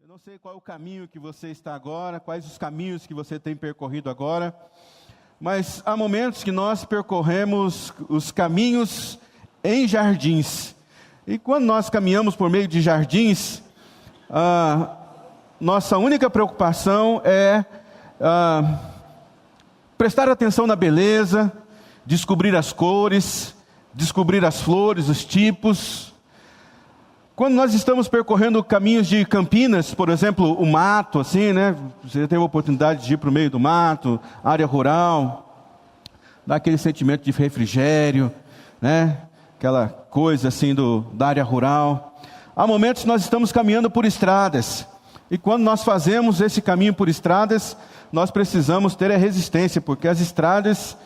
Eu não sei qual é o caminho que você está agora, quais os caminhos que você tem percorrido agora, mas há momentos que nós percorremos os caminhos em jardins. E quando nós caminhamos por meio de jardins, nossa única preocupação é prestar atenção na beleza, descobrir as cores, descobrir as flores, os tipos. Quando nós estamos percorrendo caminhos de Campinas, por exemplo, o mato, assim, né? Você teve a oportunidade de ir para o meio do mato, área rural, dá aquele sentimento de refrigério, né? Aquela coisa assim da área rural. Há momentos que nós estamos caminhando por estradas, e quando nós fazemos esse caminho por estradas, nós precisamos ter a resistência, porque as estradas,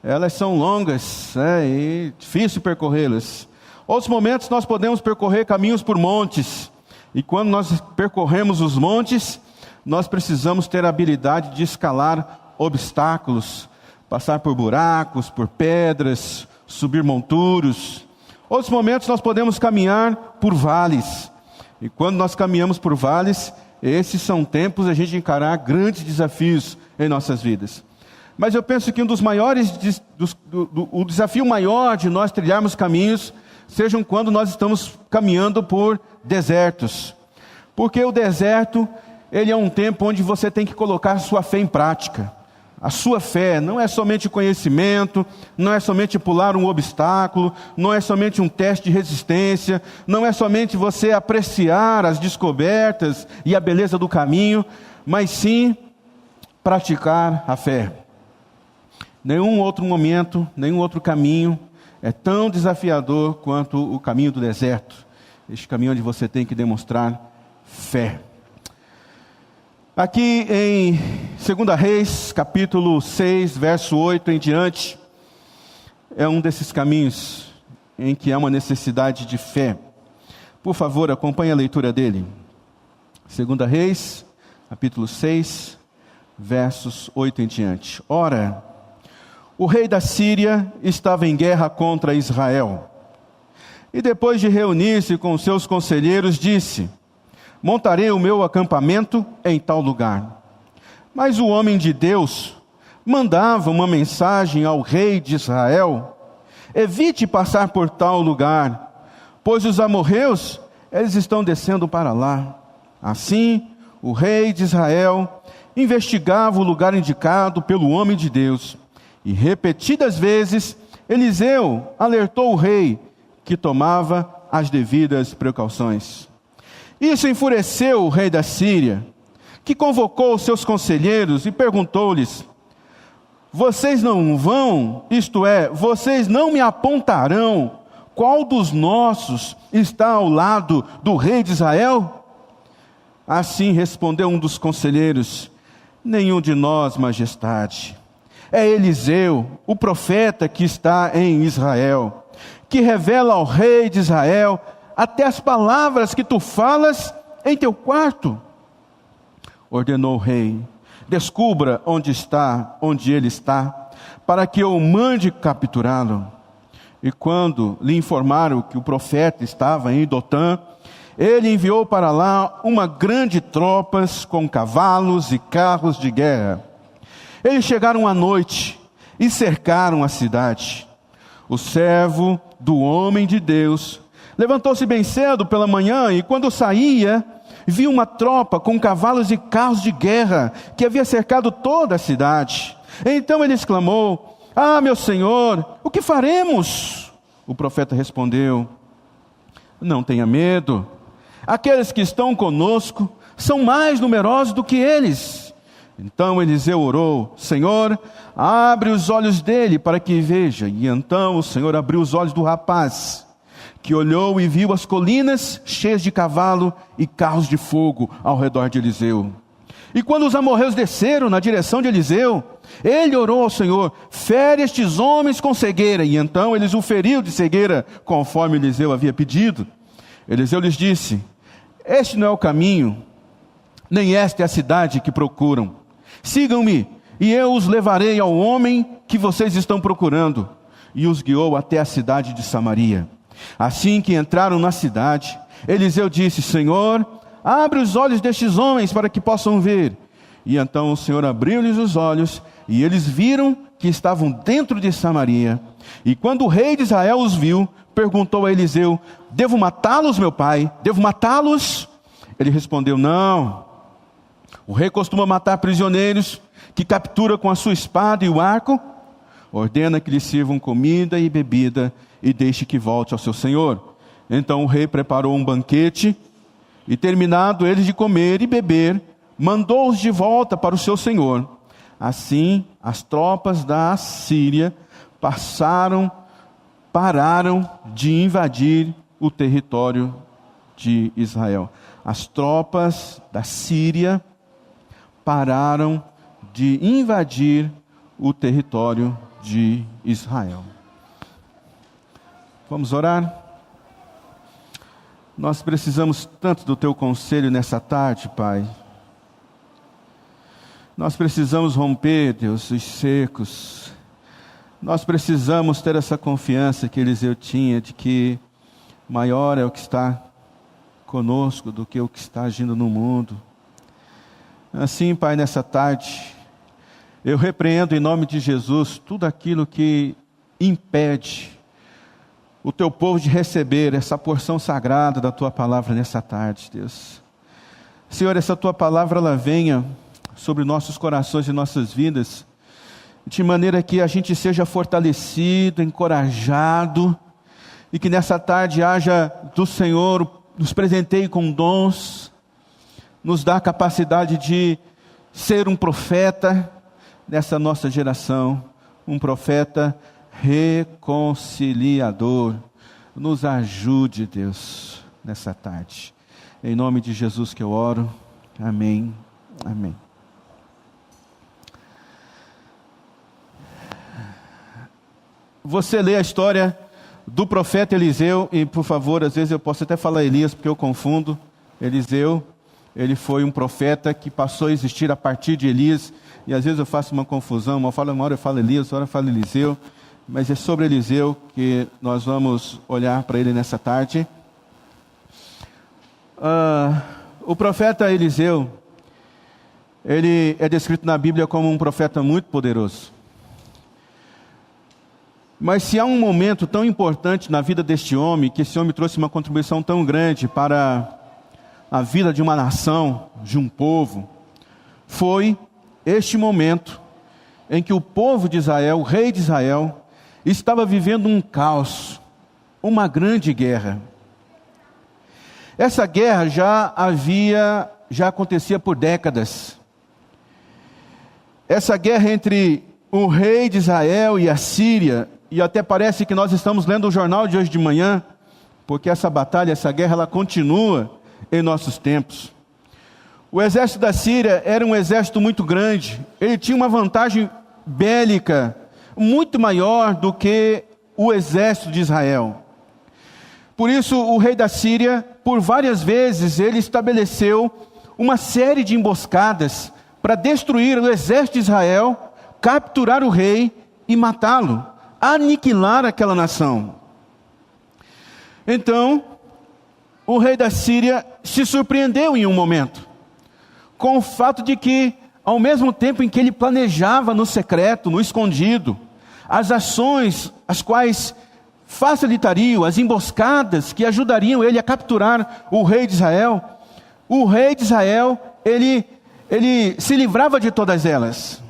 elas são longas, né? E difícil percorrê-las. Outros momentos nós podemos percorrer caminhos por montes, e quando nós percorremos os montes, nós precisamos ter a habilidade de escalar obstáculos, passar por buracos, por pedras, subir monturos. Outros momentos nós podemos caminhar por vales, e quando nós caminhamos por vales, esses são tempos a gente encarar grandes desafios em nossas vidas. Mas eu penso que um dos maiores, o desafio maior de nós trilharmos caminhos, sejam quando nós estamos caminhando por desertos. Porque o deserto, ele é um tempo onde você tem que colocar a sua fé em prática. A sua fé não é somente conhecimento, não é somente pular um obstáculo, não é somente um teste de resistência, não é somente você apreciar as descobertas e a beleza do caminho, mas sim praticar a fé. Nenhum outro momento, nenhum outro caminho é tão desafiador quanto o caminho do deserto. Este caminho onde você tem que demonstrar fé. Aqui em 2 Reis, capítulo 6, verso 8 em diante, é um desses caminhos em que há uma necessidade de fé. Por favor, acompanhe a leitura dele. 2 Reis, capítulo 6, versos 8 em diante. Ora, o rei da Síria estava em guerra contra Israel. E depois de reunir-se com seus conselheiros, disse: montarei o meu acampamento em tal lugar. Mas o homem de Deus mandava uma mensagem ao rei de Israel: evite passar por tal lugar, pois os amorreus, eles estão descendo para lá. Assim, o rei de Israel investigava o lugar indicado pelo homem de Deus. E repetidas vezes, Eliseu alertou o rei que tomava as devidas precauções. Isso enfureceu o rei da Síria, que convocou os seus conselheiros e perguntou-lhes: vocês não vão, isto é, vocês não me apontarão qual dos nossos está ao lado do rei de Israel? Assim respondeu um dos conselheiros: nenhum de nós, majestade. É Eliseu, o profeta que está em Israel, que revela ao rei de Israel até as palavras que tu falas em teu quarto. Ordenou o rei: descubra onde ele está, para que eu mande capturá-lo. E quando lhe informaram que o profeta estava em Dotã, ele enviou para lá uma grande tropa com cavalos e carros de guerra. Eles chegaram à noite e cercaram a cidade. O servo do homem de Deus levantou-se bem cedo pela manhã e, quando saía, viu uma tropa com cavalos e carros de guerra que havia cercado toda a cidade. Então ele exclamou: ah, meu senhor, o que faremos? O profeta respondeu: não tenha medo. Aqueles que estão conosco são mais numerosos do que eles. Então Eliseu orou: Senhor, abre os olhos dele para que veja. E então o Senhor abriu os olhos do rapaz, que olhou e viu as colinas cheias de cavalo e carros de fogo ao redor de Eliseu. E quando os amorreus desceram na direção de Eliseu, ele orou ao Senhor: fere estes homens com cegueira. E então eles o feriu de cegueira, conforme Eliseu havia pedido. Eliseu lhes disse: este não é o caminho, nem esta é a cidade que procuram. Sigam-me, e eu os levarei ao homem que vocês estão procurando. E os guiou até a cidade de Samaria. Assim que entraram na cidade, Eliseu disse: Senhor, abre os olhos destes homens para que possam ver. E então o Senhor abriu-lhes os olhos, e eles viram que estavam dentro de Samaria. E quando o rei de Israel os viu, perguntou a Eliseu: devo matá-los, meu pai? Devo matá-los? Ele respondeu: não. O rei costuma matar prisioneiros que captura com a sua espada e o arco. Ordena que lhe sirvam comida e bebida e deixe que volte ao seu senhor. Então o rei preparou um banquete e, terminado eles de comer e beber, mandou-os de volta para o seu senhor. Assim, as tropas da Assíria pararam de invadir o território de Israel. As tropas da Síria pararam de invadir o território de Israel. Vamos orar? Nós precisamos tanto do teu conselho nessa tarde, Pai. Nós precisamos romper, Deus, os cercos. Nós precisamos ter essa confiança que Eliseu tinha, de que maior é o que está conosco do que o que está agindo no mundo. Assim, Pai, nessa tarde, eu repreendo em nome de Jesus tudo aquilo que impede o teu povo de receber essa porção sagrada da tua palavra nessa tarde, Deus. Senhor, essa tua palavra, ela venha sobre nossos corações e nossas vidas, de maneira que a gente seja fortalecido, encorajado, e que nessa tarde haja do Senhor, nos presenteie com dons, nos dá a capacidade de ser um profeta nessa nossa geração, um profeta reconciliador. Nos ajude, Deus, nessa tarde. Em nome de Jesus que eu oro. Amém. Amém. Você lê a história do profeta Eliseu, e por favor, às vezes eu posso até falar Elias, porque eu confundo. Eliseu, ele foi um profeta que passou a existir a partir de Elias, e às vezes eu faço uma confusão, uma hora eu falo Elias, uma hora eu falo Eliseu, mas é sobre Eliseu que nós vamos olhar para ele nessa tarde. O profeta Eliseu, ele é descrito na Bíblia como um profeta muito poderoso. Mas se há um momento tão importante na vida deste homem, que esse homem trouxe uma contribuição tão grande para a vida de uma nação, de um povo, foi este momento em que o povo de Israel, o rei de Israel, estava vivendo um caos, uma grande guerra. Essa guerra já acontecia por décadas. Essa guerra entre o rei de Israel e a Síria, e até parece que nós estamos lendo o jornal de hoje de manhã, porque essa batalha, essa guerra, ela continua em nossos tempos. O exército da Síria era um exército muito grande, ele tinha uma vantagem bélica muito maior do que o exército de Israel. Por isso, o rei da Síria, por várias vezes, ele estabeleceu uma série de emboscadas para destruir o exército de Israel, capturar o rei e matá-lo, aniquilar aquela nação. Então, o rei da Síria se surpreendeu em um momento, com o fato de que, ao mesmo tempo em que ele planejava no secreto, no escondido, as ações as quais facilitariam, as emboscadas que ajudariam ele a capturar o rei de Israel, ele se livrava de todas elas.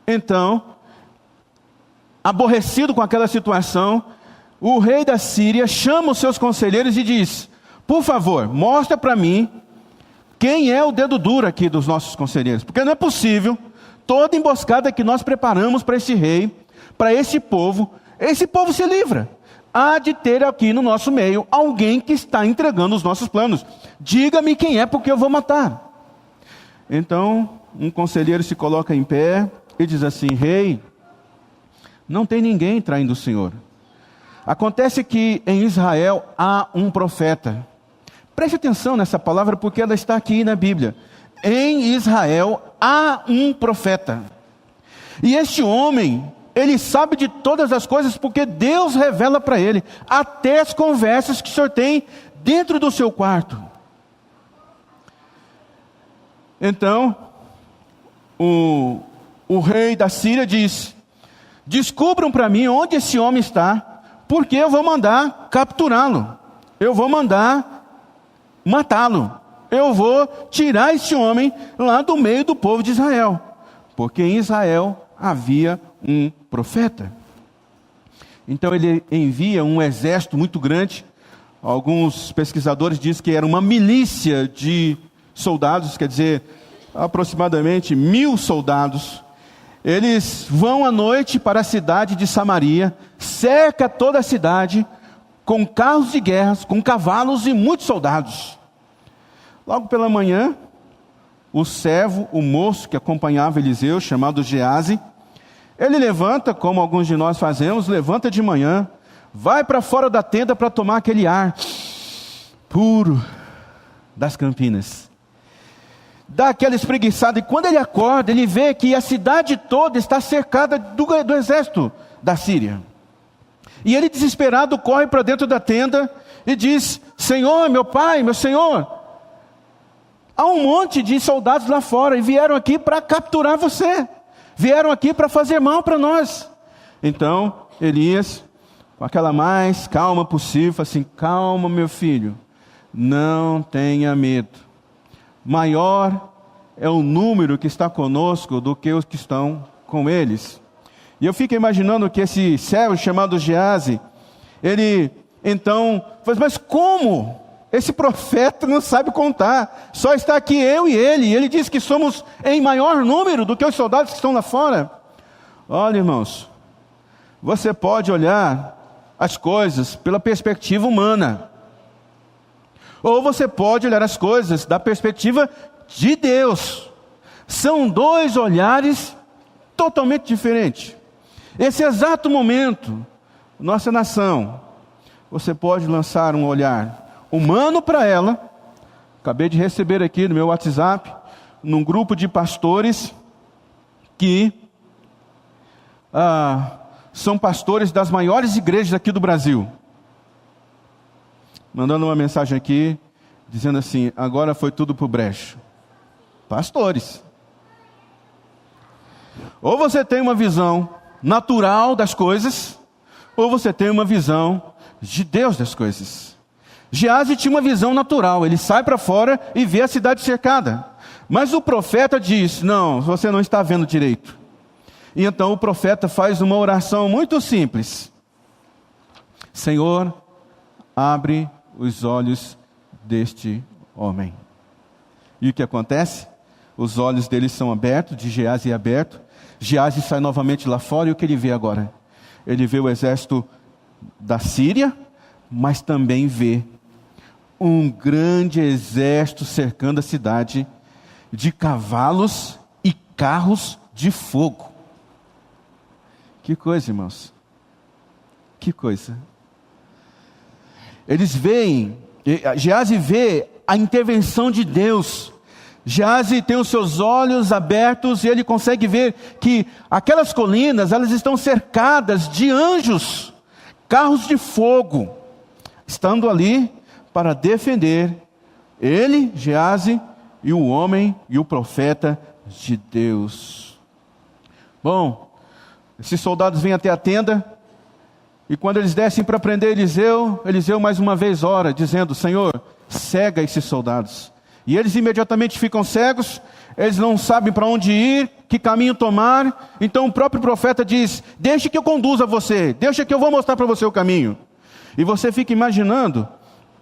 Então, aborrecido com aquela situação, o rei da Síria chama os seus conselheiros e diz: por favor, mostra para mim quem é o dedo duro aqui dos nossos conselheiros, porque não é possível toda emboscada que nós preparamos para esse rei, para esse povo se livra. Há de ter aqui no nosso meio alguém que está entregando os nossos planos. Diga-me quem é, porque eu vou matar. Então, um conselheiro se coloca em pé e diz assim: rei, não tem ninguém traindo o Senhor. Acontece que em Israel há um profeta. Preste atenção nessa palavra, porque ela está aqui na Bíblia. Em Israel há um profeta. E este homem, ele sabe de todas as coisas, porque Deus revela para ele, até as conversas que o Senhor tem dentro do seu quarto. Então, o rei da Síria diz: descubram para mim onde esse homem está, porque eu vou mandar capturá-lo, eu vou mandar matá-lo, eu vou tirar esse homem lá do meio do povo de Israel, porque em Israel havia um profeta. Então ele envia um exército muito grande. Alguns pesquisadores dizem que era uma milícia de soldados, quer dizer, aproximadamente 1000 soldados. Eles vão à noite para a cidade de Samaria, cerca toda a cidade, com carros de guerra, com cavalos e muitos soldados. Logo pela manhã, o servo, o moço que acompanhava Eliseu, chamado Geazi, ele levanta, como alguns de nós fazemos, levanta de manhã, vai para fora da tenda para tomar aquele ar puro das Campinas. Dá aquela espreguiçada, e quando ele acorda, ele vê que a cidade toda está cercada do exército da Síria. E ele, desesperado, corre para dentro da tenda e diz: Senhor, meu pai, meu senhor, há um monte de soldados lá fora e vieram aqui para capturar você. Vieram aqui para fazer mal para nós. Então, Elias, com aquela mais calma possível, fala assim: calma, meu filho, não tenha medo. Maior é o número que está conosco do que os que estão com eles. E eu fico imaginando que esse servo chamado Geazi, ele então fala: mas como? Esse profeta não sabe contar, só está aqui eu e ele diz que somos em maior número do que os soldados que estão lá fora. Olha, irmãos, você pode olhar as coisas pela perspectiva humana, ou você pode olhar as coisas da perspectiva de Deus. São dois olhares totalmente diferentes. Esse exato momento, nossa nação, você pode lançar um olhar humano para ela. Acabei de receber aqui no meu WhatsApp, num grupo de pastores que são pastores das maiores igrejas aqui do Brasil, mandando uma mensagem aqui, dizendo assim: agora foi tudo pro brecho. Pastores. Ou você tem uma visão natural das coisas, ou você tem uma visão de Deus das coisas. Geazi tinha uma visão natural, ele sai para fora e vê a cidade cercada. Mas o profeta diz: não, você não está vendo direito. E então o profeta faz uma oração muito simples: Senhor, abre os olhos deste homem. E o que acontece? Os olhos dele são abertos, de Geazi é aberto. Geazi sai novamente lá fora, e o que ele vê agora? Ele vê o exército da Síria, mas também vê um grande exército cercando a cidade, de cavalos e carros de fogo. Que coisa, irmãos. Que coisa. Eles veem, Geazi vê a intervenção de Deus. Geazi tem os seus olhos abertos e ele consegue ver que aquelas colinas, elas estão cercadas de anjos, carros de fogo, estando ali para defender ele, Geazi, e o homem e o profeta de Deus. Bom, esses soldados vêm até a tenda, e quando eles descem para prender Eliseu, Eliseu mais uma vez ora, dizendo: Senhor, cega esses soldados. E eles imediatamente ficam cegos, eles não sabem para onde ir, que caminho tomar. Então o próprio profeta diz: deixe que eu conduza você, deixe que eu vou mostrar para você o caminho. E você fica imaginando,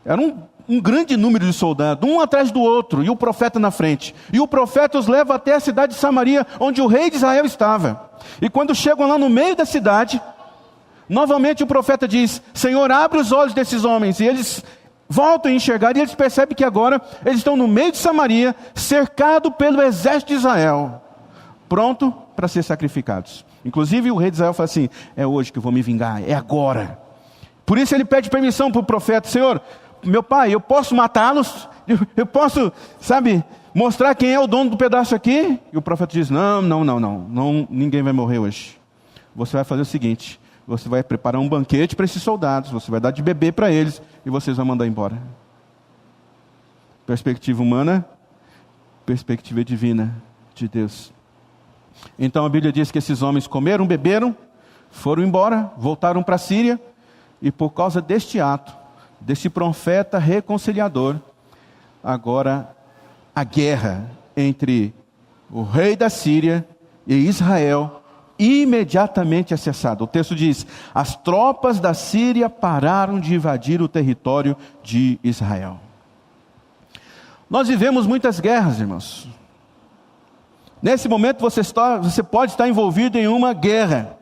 era um grande número de soldados, um atrás do outro, e o profeta na frente. E o profeta os leva até a cidade de Samaria, onde o rei de Israel estava. E quando chegam lá no meio da cidade, novamente o profeta diz: Senhor, abre os olhos desses homens. E eles voltam a enxergar, e eles percebem que agora eles estão no meio de Samaria, cercado pelo exército de Israel, pronto para ser sacrificados. Inclusive o rei de Israel fala assim: é hoje que eu vou me vingar, é agora. Por isso ele pede permissão para o profeta: Senhor, meu pai, eu posso matá-los? Eu posso, mostrar quem é o dono do pedaço aqui? E o profeta diz: não, ninguém vai morrer hoje. Você vai fazer o seguinte: você vai preparar um banquete para esses soldados, você vai dar de beber para eles, e vocês vão mandar embora. Perspectiva humana, perspectiva divina de Deus. Então a Bíblia diz que esses homens comeram, beberam, foram embora, voltaram para a Síria, e por causa deste ato, deste profeta reconciliador, agora a guerra entre o rei da Síria e Israel imediatamente é cessada. O texto diz: as tropas da Síria pararam de invadir o território de Israel. Nós vivemos muitas guerras, irmãos. Nesse momento você pode estar envolvido em uma guerra,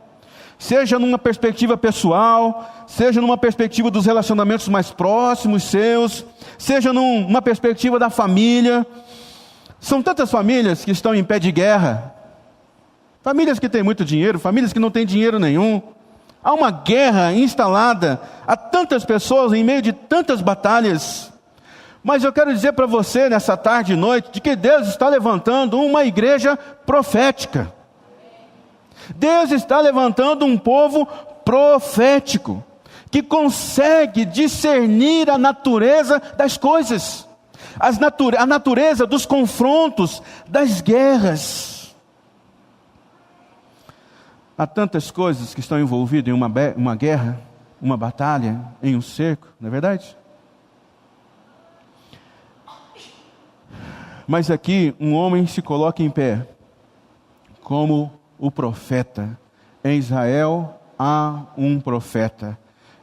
seja numa perspectiva pessoal, seja numa perspectiva dos relacionamentos mais próximos seus, seja numa perspectiva da família. São tantas famílias que estão em pé de guerra, famílias que têm muito dinheiro, famílias que não têm dinheiro nenhum. Há uma guerra instalada, há tantas pessoas em meio de tantas batalhas. Mas eu quero dizer para você nessa tarde e noite, de que Deus está levantando uma igreja profética. Deus está levantando um povo profético, que consegue discernir a natureza das coisas, a natureza dos confrontos, das guerras. Há tantas coisas que estão envolvidas em uma guerra, uma batalha, em um cerco, não é verdade? Mas aqui um homem se coloca em pé, como o profeta. Em Israel há um profeta,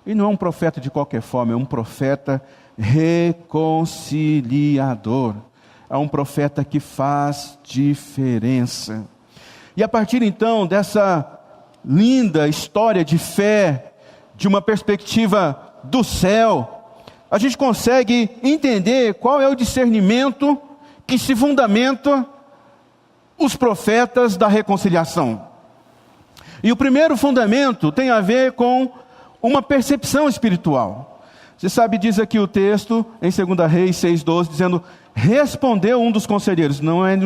e não é um profeta de qualquer forma, é um profeta reconciliador, é um profeta que faz diferença. E a partir então dessa linda história de fé, de uma perspectiva do céu, a gente consegue entender qual é o discernimento que se fundamenta os profetas da reconciliação. E o primeiro fundamento tem a ver com uma percepção espiritual. Você sabe, diz aqui o texto, em 2 Reis 6,12, dizendo: respondeu um dos conselheiros: não é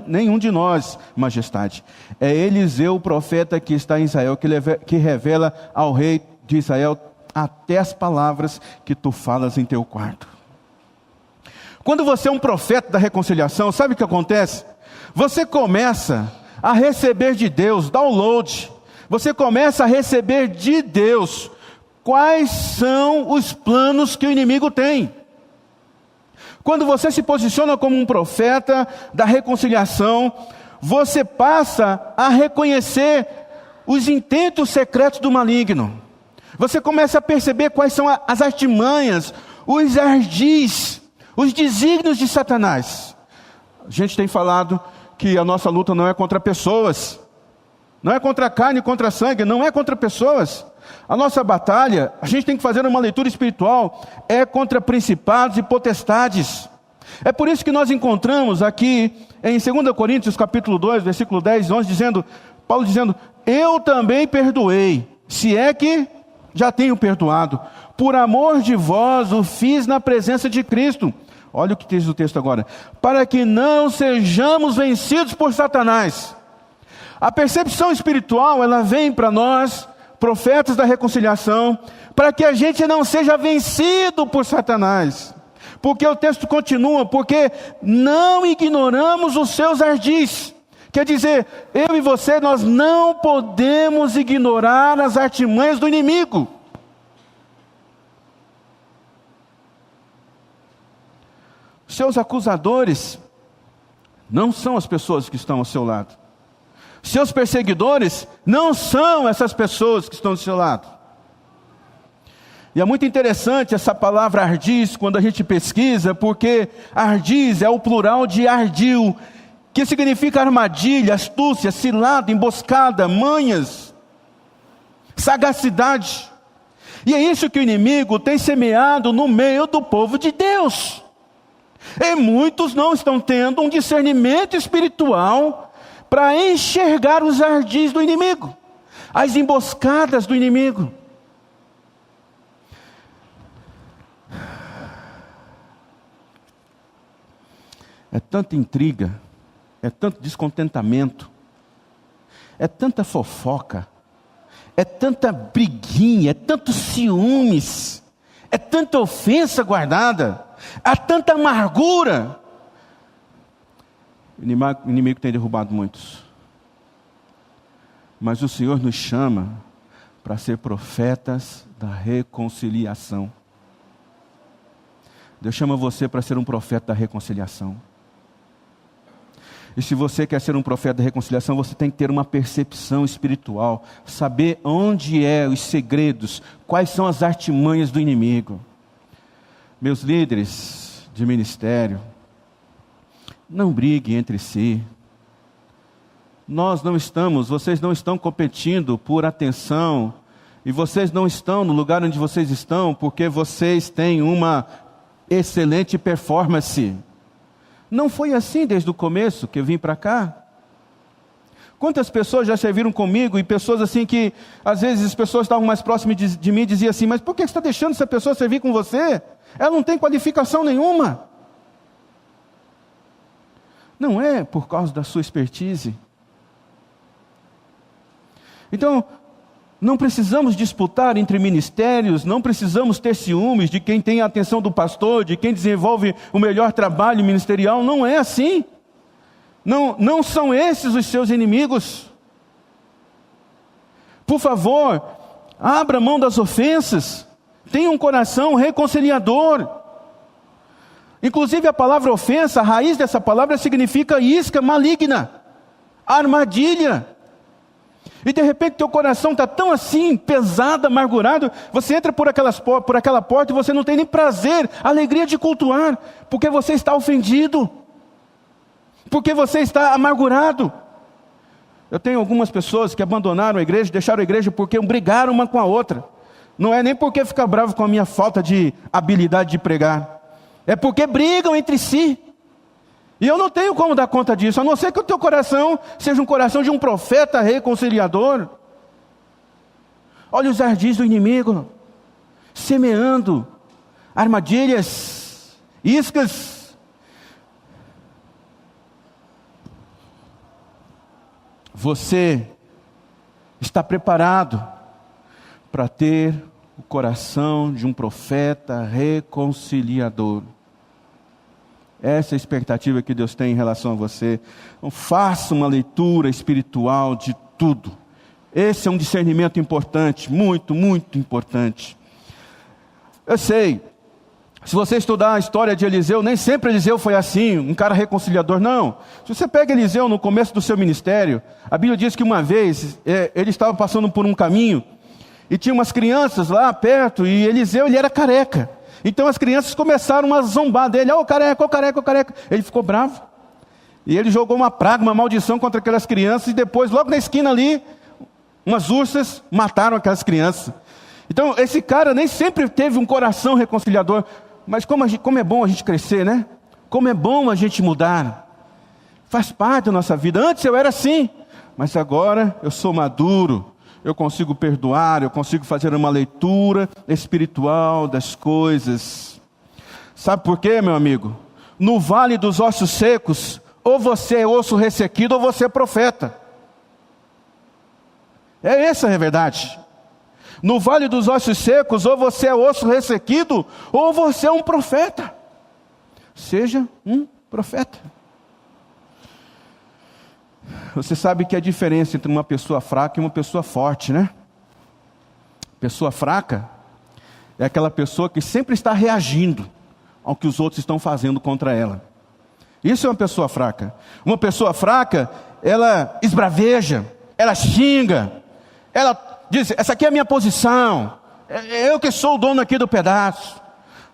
nenhum de nós, majestade. É Eliseu, o profeta que está em Israel, que revela ao rei de Israel até as palavras que tu falas em teu quarto. Quando você é um profeta da reconciliação, sabe o que acontece? Você começa a receber de Deus, download, você começa a receber de Deus quais são os planos que o inimigo tem. Quando você se posiciona como um profeta da reconciliação, você passa a reconhecer os intentos secretos do maligno. Você começa a perceber quais são as artimanhas, os ardis, os desígnios de Satanás. A gente tem falado que a nossa luta não é contra pessoas, não é contra carne, contra sangue, não é contra pessoas. A nossa batalha, a gente tem que fazer uma leitura espiritual, é contra principados e potestades. É por isso que nós encontramos aqui em 2 Coríntios capítulo 2, versículo 10 e 11, Paulo dizendo: eu também perdoei, se é que já tenho perdoado. Por amor de vós o fiz na presença de Cristo. Olha o que diz o texto agora: para que não sejamos vencidos por Satanás. A percepção espiritual, ela vem para nós, profetas da reconciliação, para que a gente não seja vencido por Satanás. Porque o texto continua: porque não ignoramos os seus ardis. Quer dizer, eu e você, nós não podemos ignorar as artimanhas do inimigo. Seus acusadores não são as pessoas que estão ao seu lado. Seus perseguidores não são essas pessoas que estão do seu lado. E é muito interessante essa palavra ardis, quando a gente pesquisa, porque ardis é o plural de ardil, que significa armadilha, astúcia, cilada, emboscada, manhas, sagacidade. E é isso que o inimigo tem semeado no meio do povo de Deus. E muitos não estão tendo um discernimento espiritual para enxergar os ardis do inimigo, as emboscadas do inimigo. É tanta intriga, é tanto descontentamento, é tanta fofoca, é tanta briguinha, é tanto ciúmes, é tanta ofensa guardada, há tanta amargura, O inimigo tem derrubado muitos. Mas o Senhor nos chama para ser profetas da reconciliação. Deus chama você para ser um profeta da reconciliação. E se você quer ser um profeta da reconciliação, você tem que ter uma percepção espiritual, saber onde os segredos, quais são as artimanhas do inimigo. Meus líderes de ministério, não briguem entre si. Vocês não estão competindo por atenção, e vocês não estão no lugar onde vocês estão porque vocês têm uma excelente performance. Não foi assim desde o começo que eu vim para cá. Quantas pessoas já serviram comigo, e pessoas assim que, às vezes as pessoas estavam mais próximas de mim e diziam assim, mas por que você está deixando essa pessoa servir com você? Ela não tem qualificação nenhuma. Não é por causa da sua expertise. Então, não precisamos disputar entre ministérios, não precisamos ter ciúmes de quem tem a atenção do pastor, de quem desenvolve o melhor trabalho ministerial. Não é assim. Não são esses os seus inimigos. Por favor, abra mão das ofensas. Tenha um coração reconciliador. Inclusive a palavra ofensa, a raiz dessa palavra significa isca maligna, armadilha. E de repente teu coração está tão assim, pesado, amargurado, você entra por aquela porta e você não tem nem prazer, alegria de cultuar, porque você está ofendido, porque você está amargurado. Eu tenho algumas pessoas que abandonaram a igreja, deixaram a igreja porque brigaram uma com a outra. Não é nem porque fica bravo com a minha falta de habilidade de pregar, é porque brigam entre si. E eu não tenho como dar conta disso, a não ser que o teu coração seja um coração de um profeta reconciliador. Olha os ardis do inimigo, semeando armadilhas, iscas. Você está preparado para ter o coração de um profeta reconciliador? Essa é a expectativa que Deus tem em relação a você. Então, faça uma leitura espiritual de tudo. Esse é um discernimento importante, muito, muito importante. Eu sei, se você estudar a história de Eliseu, nem sempre Eliseu foi assim, um cara reconciliador, não. Se você pega Eliseu no começo do seu ministério, a Bíblia diz que uma vez ele estava passando por um caminho, e tinha umas crianças lá perto, e Eliseu ele era careca. Então as crianças começaram a zombar dele, ô careca, ô careca, ô careca. Ele ficou bravo. E ele jogou uma praga, uma maldição contra aquelas crianças, e depois, logo na esquina ali, umas ursas mataram aquelas crianças. Então esse cara nem sempre teve um coração reconciliador, mas como é bom a gente crescer, né? Como é bom a gente mudar. Faz parte da nossa vida. Antes eu era assim, mas agora eu sou maduro. Eu consigo perdoar, eu consigo fazer uma leitura espiritual das coisas. Sabe por quê, meu amigo? No vale dos ossos secos, ou você é osso ressequido, ou você é profeta. Essa é a verdade. No vale dos ossos secos, ou você é osso ressequido, ou você é um profeta. Seja um profeta. Você sabe que a diferença entre uma pessoa fraca e uma pessoa forte, né? Pessoa fraca é aquela pessoa que sempre está reagindo ao que os outros estão fazendo contra ela. Isso é uma pessoa fraca. Uma pessoa fraca, ela esbraveja, ela xinga, ela diz, essa aqui é a minha posição, eu que sou o dono aqui do pedaço.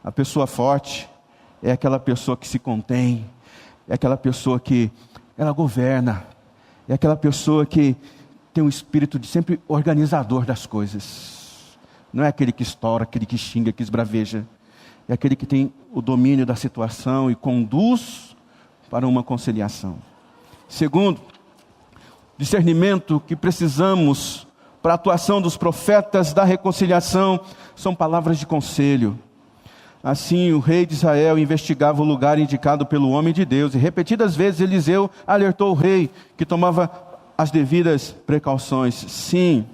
A pessoa forte é aquela pessoa que se contém, é aquela pessoa que ela governa, é aquela pessoa que tem um espírito de sempre organizador das coisas. Não é aquele que estoura, aquele que xinga, que esbraveja. É aquele que tem o domínio da situação e conduz para uma conciliação. Segundo, discernimento que precisamos para a atuação dos profetas da reconciliação são palavras de conselho. Assim, o rei de Israel investigava o lugar indicado pelo homem de Deus, e repetidas vezes Eliseu alertou o rei, que tomava as devidas precauções. Sim,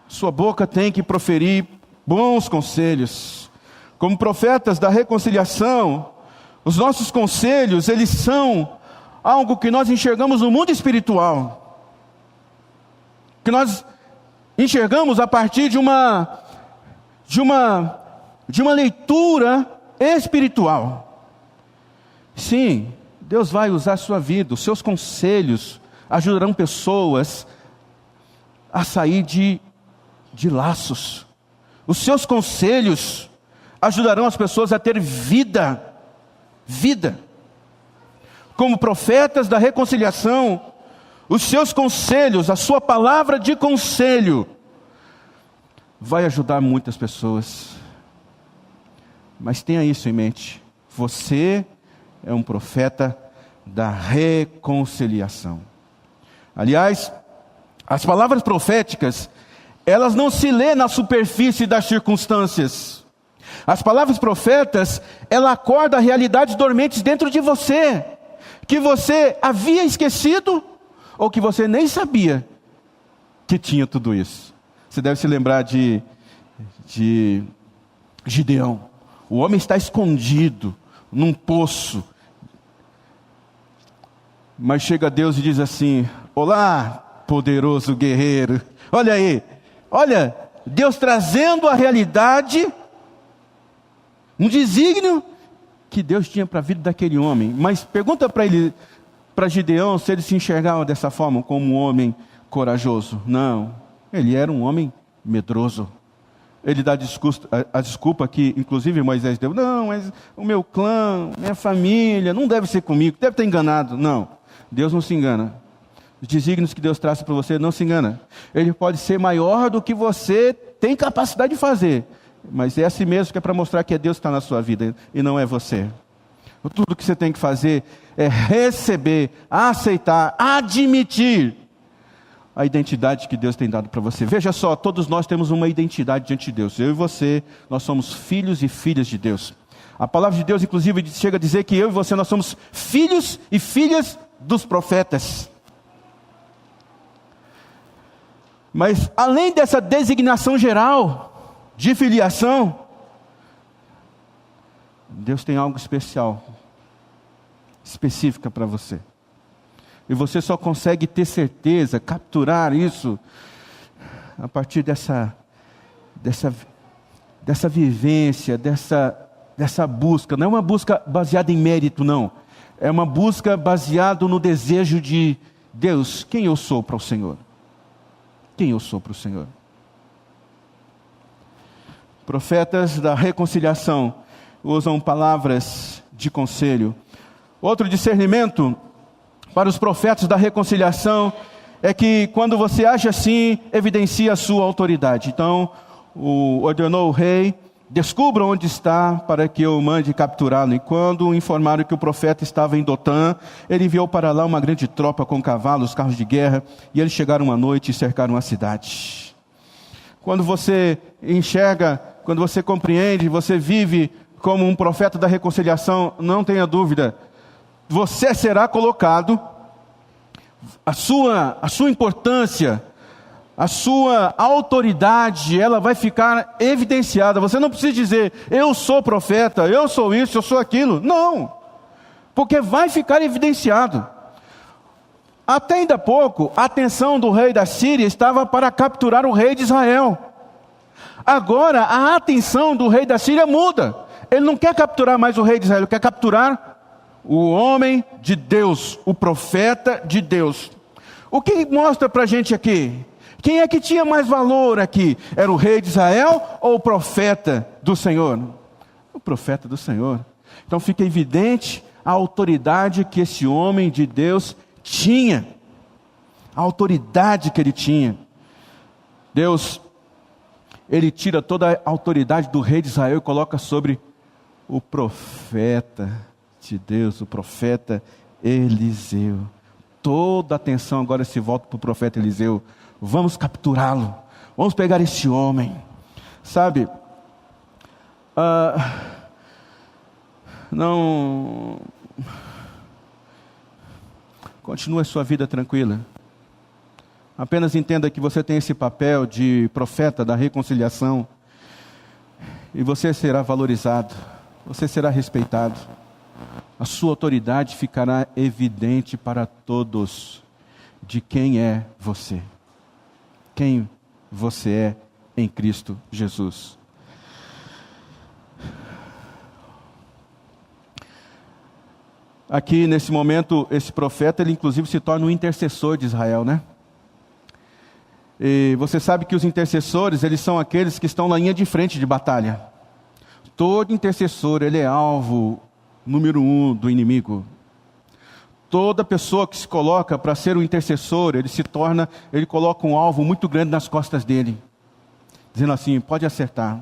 sua boca tem que proferir bons conselhos. Como profetas da reconciliação, Os nossos conselhos, eles são algo que nós enxergamos no mundo espiritual, que nós enxergamos a partir de uma leitura espiritual. Sim, Deus vai usar a sua vida, os seus conselhos ajudarão pessoas a sair de laços. Os seus conselhos ajudarão as pessoas a ter vida. Como profetas da reconciliação, os seus conselhos, a sua palavra de conselho, vai ajudar muitas pessoas. Mas tenha isso em mente: você é um profeta da reconciliação. Aliás, as palavras proféticas, elas não se lêem na superfície das circunstâncias. As palavras profetas, ela acorda realidades dormentes dentro de você, que você havia esquecido, ou que você nem sabia que tinha tudo isso. Você deve se lembrar de Gideão. O homem está escondido num poço, mas chega Deus e diz assim: olá, poderoso guerreiro. Olha aí, olha, Deus trazendo a realidade, um desígnio que Deus tinha para a vida daquele homem. Mas pergunta para Gideão se ele se enxergava dessa forma, como um homem corajoso. Não, ele era um homem medroso. Ele dá a desculpa que inclusive Moisés deu: não, mas o meu clã, minha família, não deve ser comigo, deve ter enganado. Não, Deus não se engana. Os desígnios que Deus traça para você, não se engana. Ele pode ser maior do que você tem capacidade de fazer, mas é assim mesmo, que é para mostrar que é Deus que está na sua vida e não é você. Tudo que você tem que fazer é receber, aceitar, admitir a identidade que Deus tem dado para você. Veja só, todos nós temos uma identidade diante de Deus. Eu e você, nós somos filhos e filhas de Deus. A palavra de Deus, inclusive, chega a dizer que eu e você, nós somos filhos e filhas dos profetas. Mas, além dessa designação geral de filiação, Deus tem algo especial, específica para você. E você só consegue ter certeza, capturar isso, a partir dessa vivência, dessa busca. Não é uma busca baseada em mérito, não. É uma busca baseada no desejo de Deus. Quem eu sou para o Senhor? Quem eu sou para o Senhor? Profetas da reconciliação usam palavras de conselho. Outro discernimento para os profetas da reconciliação é que quando você age assim, evidencia a sua autoridade. Então, ordenou o rei: descubra onde está, para que eu mande capturá-lo. E quando informaram que o profeta estava em Dotã, ele enviou para lá uma grande tropa com cavalos, carros de guerra, e eles chegaram à noite e cercaram a cidade. Quando você enxerga, quando você compreende, você vive como um profeta da reconciliação, não tenha dúvida, você será colocado, a sua importância, a sua autoridade, ela vai ficar evidenciada. Você não precisa dizer: eu sou profeta, eu sou isso, eu sou aquilo. Não, porque vai ficar evidenciado. Até ainda há pouco, a atenção do rei da Síria estava para capturar o rei de Israel. Agora, a atenção do rei da Síria muda. Ele não quer capturar mais o rei de Israel, ele quer capturar o homem de Deus, o profeta de Deus. O que mostra para a gente aqui? Quem é que tinha mais valor aqui? Era o rei de Israel ou o profeta do Senhor? O profeta do Senhor. Então fica evidente a autoridade que esse homem de Deus tinha. A autoridade que ele tinha. Deus, ele tira toda a autoridade do rei de Israel e coloca sobre o profeta de Deus, o profeta Eliseu. Toda a atenção agora se volta para o profeta Eliseu. Vamos capturá-lo, vamos pegar esse homem. Sabe, não continue a sua vida tranquila. Apenas entenda que você tem esse papel de profeta da reconciliação, e você será valorizado, você será respeitado. a sua autoridade ficará evidente para todos de quem é você. Quem você é em Cristo Jesus. Aqui nesse momento, esse profeta, ele inclusive se torna um intercessor de Israel, né? E você sabe que os intercessores, eles são aqueles que estão na linha de frente de batalha. Todo intercessor, ele é alvo número 1 do inimigo. Toda pessoa que se coloca para ser um intercessor, ele coloca um alvo muito grande nas costas dele, dizendo assim, pode acertar.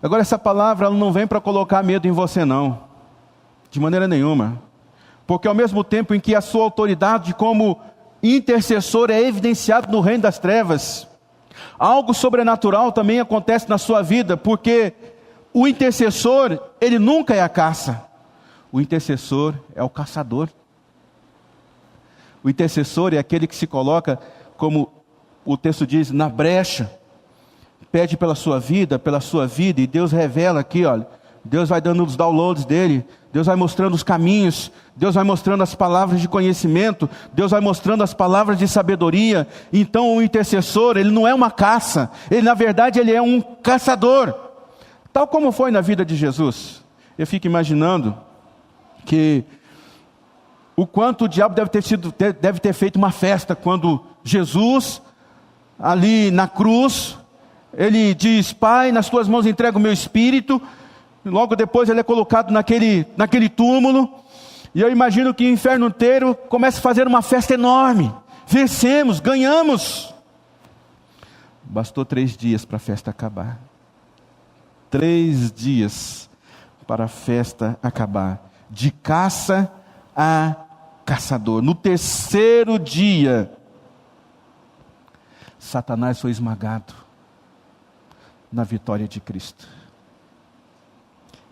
Agora essa palavra, ela não vem para colocar medo em você não, de maneira nenhuma, porque ao mesmo tempo em que a sua autoridade como intercessor é evidenciado no reino das trevas, algo sobrenatural também acontece na sua vida, porque o intercessor, ele nunca é a caça, o intercessor é o caçador. O intercessor é aquele que se coloca, como o texto diz, na brecha, pede pela sua vida, e Deus revela aqui, olha, Deus vai dando os downloads dele, Deus vai mostrando os caminhos, Deus vai mostrando as palavras de conhecimento, Deus vai mostrando as palavras de sabedoria. Então o intercessor, ele não é uma caça, ele na verdade ele é um caçador, tal como foi na vida de Jesus. Eu fico imaginando que o quanto o diabo deve ter feito uma festa quando Jesus, ali na cruz, ele diz, Pai, nas tuas mãos entrego o meu espírito. Logo depois ele é colocado naquele túmulo, e eu imagino que o inferno inteiro começa a fazer uma festa enorme. Vencemos, ganhamos. Bastou 3 dias para a festa acabar. 3 dias para a festa acabar. De caça a caçador. No 3º dia, Satanás foi esmagado na vitória de Cristo.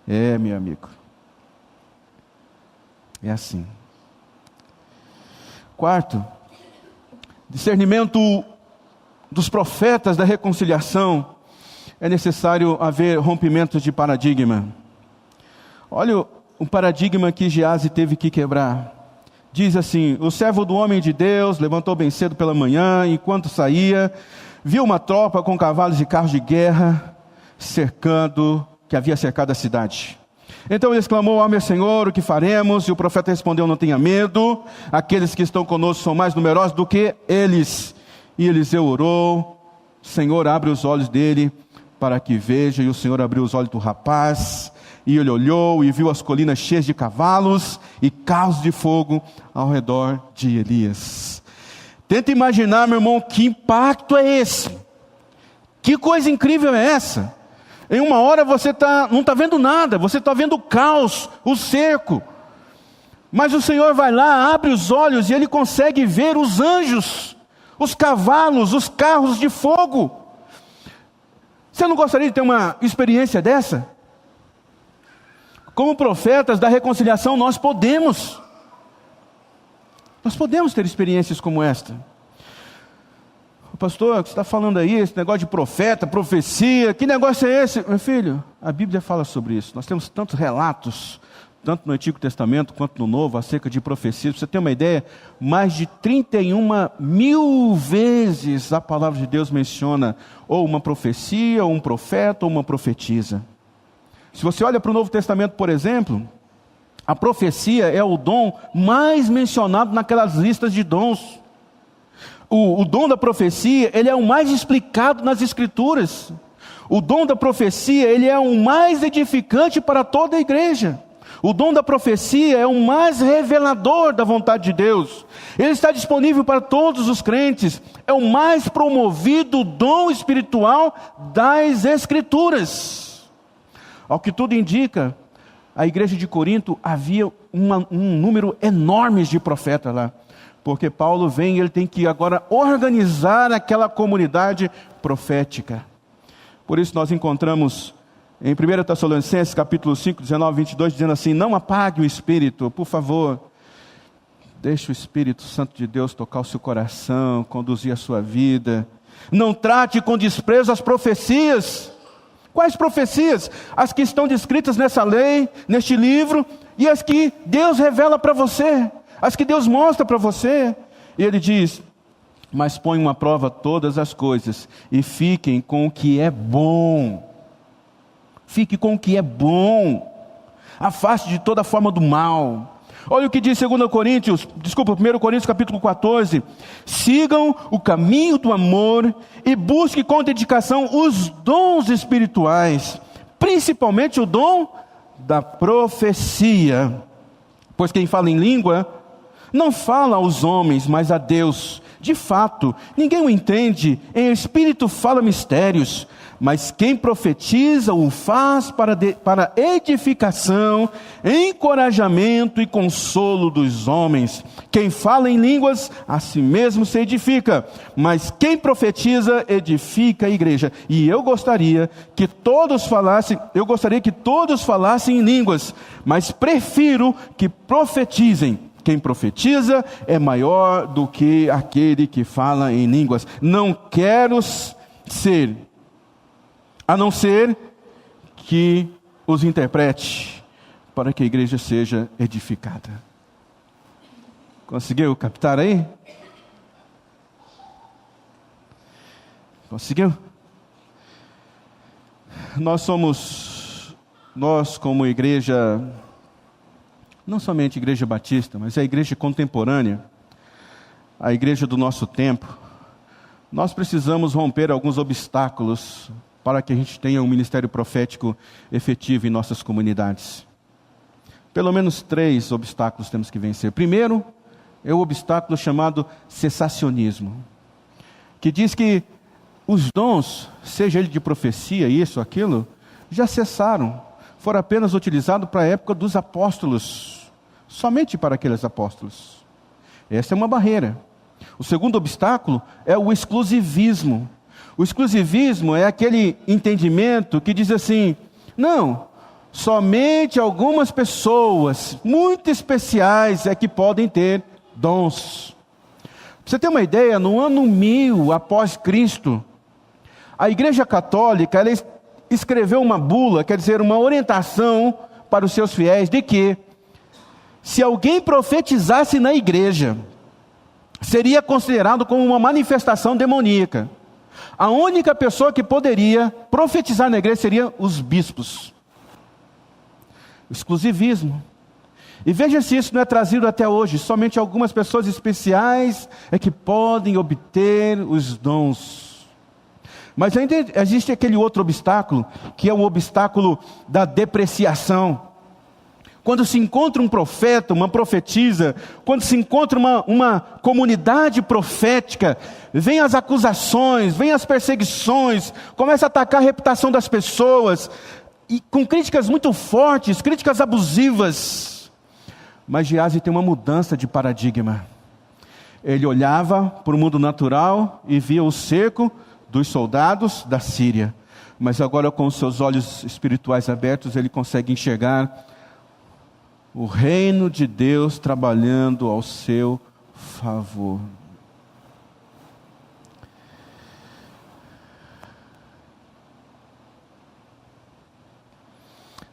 É, meu amigo, é assim. 4, discernimento dos profetas da reconciliação. É necessário haver rompimento de paradigma. Olha o paradigma que Geazi teve que quebrar. Diz assim, o servo do homem de Deus levantou bem cedo pela manhã, enquanto saía, viu uma tropa com cavalos e carros de guerra, que havia cercado a cidade. Então ele exclamou, meu Senhor, o que faremos? E o profeta respondeu, não tenha medo, aqueles que estão conosco são mais numerosos do que eles. E Eliseu orou, Senhor, abre os olhos dele, para que veja. E o Senhor abriu os olhos do rapaz, e ele olhou e viu as colinas cheias de cavalos e carros de fogo ao redor de Elias. Tenta imaginar, meu irmão, que impacto é esse? Que coisa incrível é essa? Em uma hora você não está vendo nada, você está vendo o caos, o cerco. Mas o Senhor vai lá, abre os olhos e ele consegue ver os anjos, os cavalos, os carros de fogo. Você não gostaria de ter uma experiência dessa? Como profetas da reconciliação, nós podemos ter experiências como esta. Pastor, o que você está falando aí, esse negócio de profeta, profecia, que negócio é esse? Meu filho, a Bíblia fala sobre isso. Nós temos tantos relatos, tanto no Antigo Testamento quanto no Novo, acerca de profecias. Para você ter uma ideia, mais de 31.000 vezes a palavra de Deus menciona ou uma profecia, ou um profeta, ou uma profetisa. Se você olha para o Novo Testamento, por exemplo, a profecia é o dom mais mencionado naquelas listas de dons. O dom da profecia, ele é o mais explicado nas Escrituras. O dom da profecia, ele é o mais edificante para toda a igreja. O dom da profecia é o mais revelador da vontade de Deus. Ele está disponível para todos os crentes. É o mais promovido dom espiritual das Escrituras. Ao que tudo indica, a igreja de Corinto havia um número enorme de profetas lá. Porque Paulo vem e ele tem que agora organizar aquela comunidade profética. Por isso nós encontramos em 1 Tessalonicenses capítulo 5, 19, 22, dizendo assim, não apague o Espírito, por favor. Deixe o Espírito Santo de Deus tocar o seu coração, conduzir a sua vida. Não trate com desprezo as profecias. Quais profecias? As que estão descritas nessa lei, neste livro. e as que Deus revela para você, as que Deus mostra para você. E ele diz: mas ponham à prova todas as coisas, e fiquem com o que é bom. Fique com o que é bom. Afaste de toda forma do mal. Olha o que diz 1 Coríntios capítulo 14. Sigam o caminho do amor e busquem com dedicação os dons espirituais, principalmente o dom da profecia. Pois quem fala em língua não fala aos homens, mas a Deus. De fato, ninguém o entende, em espírito fala mistérios, mas quem profetiza o faz para edificação, encorajamento e consolo dos homens. Quem fala em línguas, a si mesmo se edifica, mas quem profetiza, edifica a igreja. E eu gostaria que todos falassem em línguas, mas prefiro que profetizem. Quem profetiza é maior do que aquele que fala em línguas. Não quero ser, a não ser que os interprete, para que a igreja seja edificada. Conseguiu captar aí? Conseguiu? Nós como igreja, não somente igreja batista, mas a igreja contemporânea, a igreja do nosso tempo, nós precisamos romper alguns obstáculos para que a gente tenha um ministério profético efetivo em nossas comunidades. Pelo menos 3 obstáculos temos que vencer. Primeiro, é o obstáculo chamado cessacionismo, que diz que os dons, seja ele de profecia, isso, aquilo, já cessaram, foram apenas utilizados para a época dos apóstolos, somente para aqueles apóstolos. Essa é uma barreira. O segundo obstáculo é o exclusivismo. O exclusivismo é aquele entendimento que diz assim: não, somente algumas pessoas muito especiais é que podem ter dons. Para você ter uma ideia, no ano 1000 após Cristo, a Igreja Católica ela escreveu uma bula, quer dizer, uma orientação para os seus fiéis, de que se alguém profetizasse na igreja, seria considerado como uma manifestação demoníaca. A única pessoa que poderia profetizar na igreja seriam os bispos. Exclusivismo. E veja se isso não é trazido até hoje. Somente algumas pessoas especiais é que podem obter os dons. Mas ainda existe aquele outro obstáculo, que é o obstáculo da depreciação. Quando se encontra um profeta, uma profetisa, quando se encontra uma comunidade profética, vem as acusações, vem as perseguições, começa a atacar a reputação das pessoas, e com críticas muito fortes, críticas abusivas. Mas Geazi tem uma mudança de paradigma. Ele olhava para o mundo natural e via o cerco dos soldados da Síria. Mas agora, com os seus olhos espirituais abertos, ele consegue enxergar o reino de Deus trabalhando ao seu favor.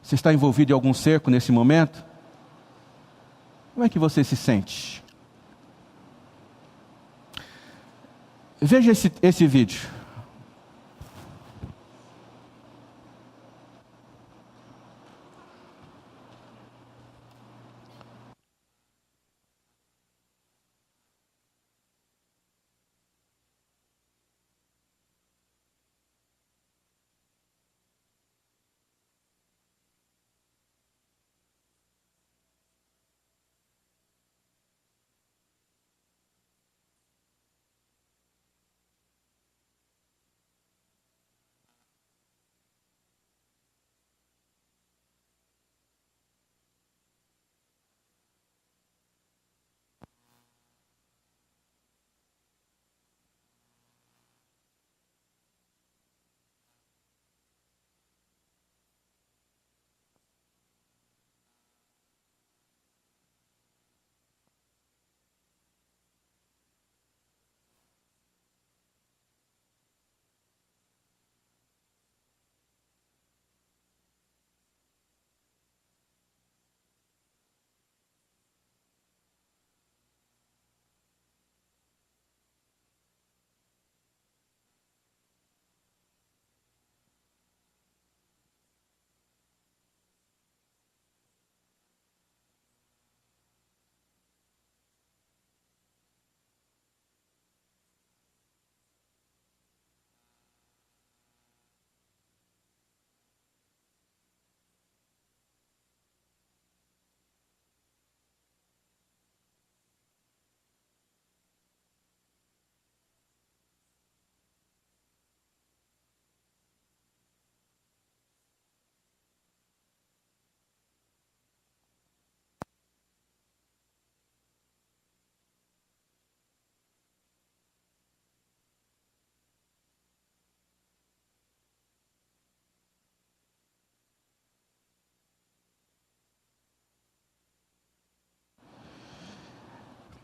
Você está envolvido em algum cerco nesse momento? Como é que você se sente? Veja esse vídeo.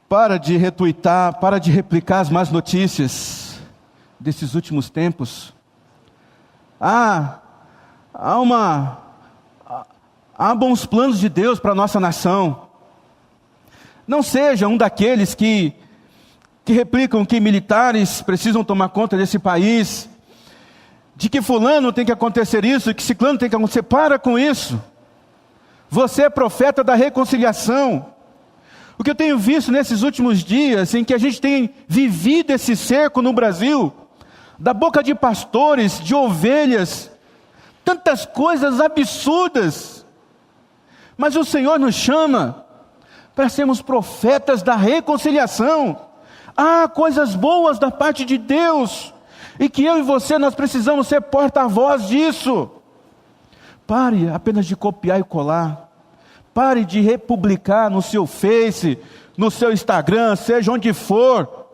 Para de retuitar, para de replicar as más notícias desses últimos tempos. Há bons planos de Deus para a nossa nação. Não seja um daqueles que replicam que militares precisam tomar conta desse país, de que fulano tem que acontecer isso, que ciclano tem que acontecer. Para com isso. Você é profeta da reconciliação. O que eu tenho visto nesses últimos dias, em que a gente tem vivido esse cerco no Brasil, da boca de pastores, de ovelhas, tantas coisas absurdas. Mas o Senhor nos chama para sermos profetas da reconciliação. Há coisas boas da parte de Deus, e que eu e você, nós precisamos ser porta-voz disso. Pare apenas de copiar e colar. Pare de republicar no seu Face, no seu Instagram, seja onde for,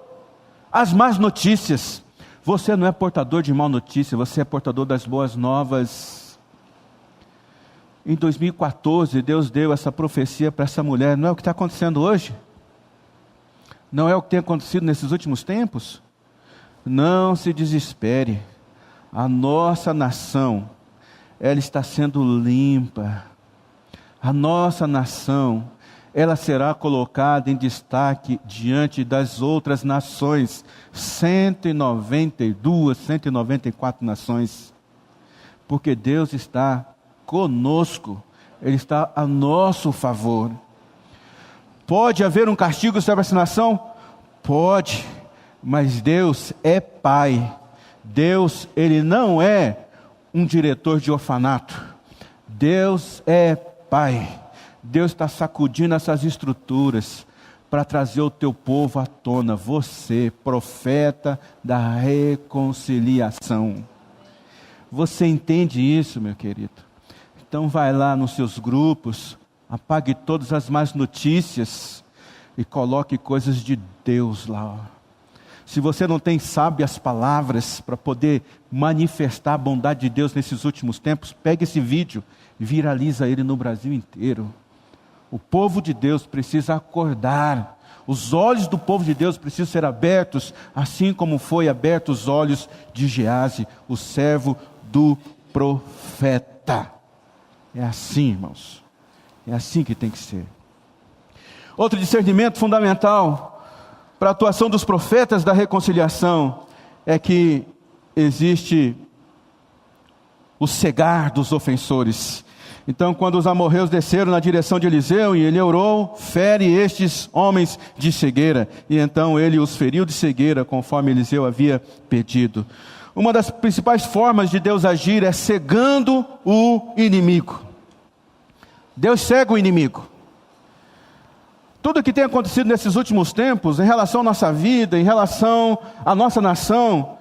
as más notícias. Você não é portador de má notícia, você é portador das boas novas. Em 2014, Deus deu essa profecia para essa mulher. Não é o que está acontecendo hoje? Não é o que tem acontecido nesses últimos tempos? Não se desespere. A nossa nação, ela está sendo limpa. A nossa nação, ela será colocada em destaque diante das outras nações. 192, 194 nações. Porque Deus está conosco. Ele está a nosso favor. Pode haver um castigo sobre essa nação? Pode. Mas Deus é Pai. Deus, Ele não é um diretor de orfanato. Deus é Pai. Deus está sacudindo essas estruturas para trazer o teu povo à tona. Você, profeta da reconciliação. Você entende isso, meu querido? Então vai lá nos seus grupos, apague todas as más notícias e coloque coisas de Deus lá. Se você não tem sábias palavras para poder manifestar a bondade de Deus nesses últimos tempos, pegue esse vídeo e viraliza ele no Brasil inteiro. O povo de Deus precisa acordar. Os olhos do povo de Deus precisam ser abertos, assim como foi abertos os olhos de Gease, o servo do profeta. É assim, irmãos. É assim que tem que ser. Outro discernimento fundamental para a atuação dos profetas da reconciliação é que existe o cegar dos ofensores. Então, quando os amorreus desceram na direção de Eliseu, e ele orou, fere estes homens de cegueira. E então ele os feriu de cegueira, conforme Eliseu havia pedido. Uma das principais formas de Deus agir é cegando o inimigo. Deus cega o inimigo. Tudo que tem acontecido nesses últimos tempos, em relação à nossa vida, em relação à nossa nação,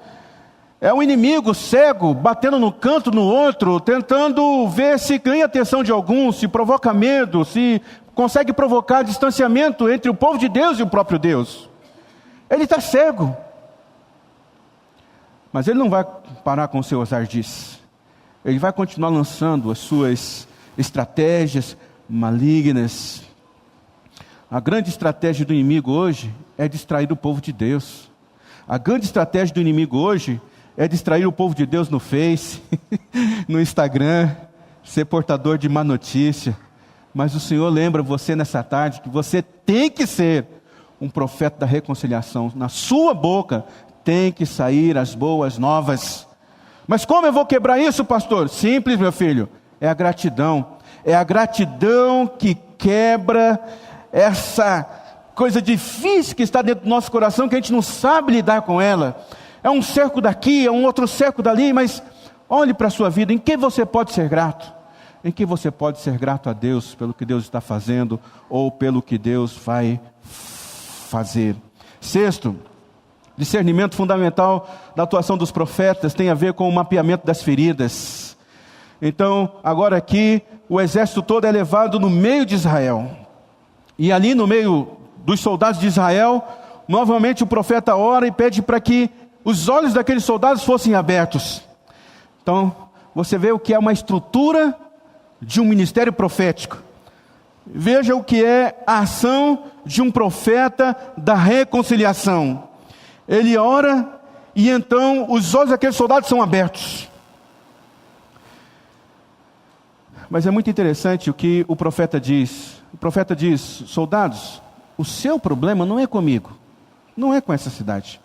é um inimigo cego, batendo no canto no outro, tentando ver se ganha a atenção de alguns, se provoca medo, se consegue provocar distanciamento entre o povo de Deus e o próprio Deus. Ele está cego. Mas ele não vai parar com seus ardis. Ele vai continuar lançando as suas estratégias malignas. A grande estratégia do inimigo hoje é distrair o povo de Deus. A grande estratégia do inimigo hoje é distrair o povo de Deus no Face, no Instagram, ser portador de má notícia. Mas o Senhor lembra você nessa tarde que você tem que ser um profeta da reconciliação. Na sua boca tem que sair as boas novas. Mas como eu vou quebrar isso, pastor? Simples, meu filho. É a gratidão. É a gratidão que quebra essa coisa difícil que está dentro do nosso coração, que a gente não sabe lidar com ela. É um cerco daqui, é um outro cerco dali, mas olhe para a sua vida. Em que você pode ser grato? Em que você pode ser grato a Deus pelo que Deus está fazendo ou pelo que Deus vai fazer. Sexto, discernimento fundamental da atuação dos profetas tem a ver com o mapeamento das feridas. Então, agora aqui, o exército todo é levado no meio de Israel. E ali no meio dos soldados de Israel, novamente o profeta ora e pede para que os olhos daqueles soldados fossem abertos. Então, você vê o que é uma estrutura de um ministério profético. Veja o que é a ação de um profeta da reconciliação. Ele ora e então os olhos daqueles soldados são abertos. Mas é muito interessante o que o profeta diz. O profeta diz: soldados, o seu problema não é comigo, não é com essa cidade.